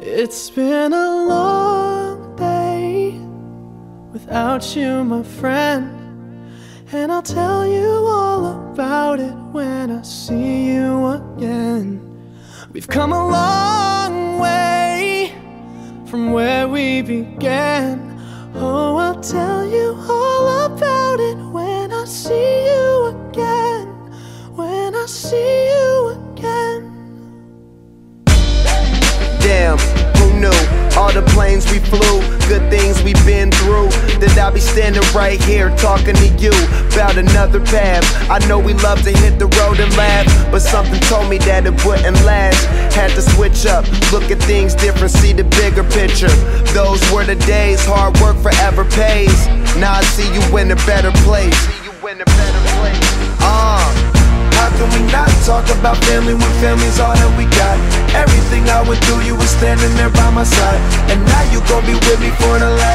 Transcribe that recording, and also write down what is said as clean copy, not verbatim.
It's been a long day without you, my friend, and I'll tell you all about it when I see you again. We've come a long way from where we began. Oh, I'll tell you all about it when I see you again. When I see you again. Damn, who knew? All the planes we flew, good things we've been through, that I'll be standing right here talking to you about another path. I know we love to hit the road and laugh, but something told me that it wouldn't last. Had to switch up, look at things different, see the bigger picture. Those were the days, hard work forever pays. Now I see you in a better place. How can we not talk about family when family's all that we got? Everything I went through, you were standing there by my side, and now you gon' be with me for the last.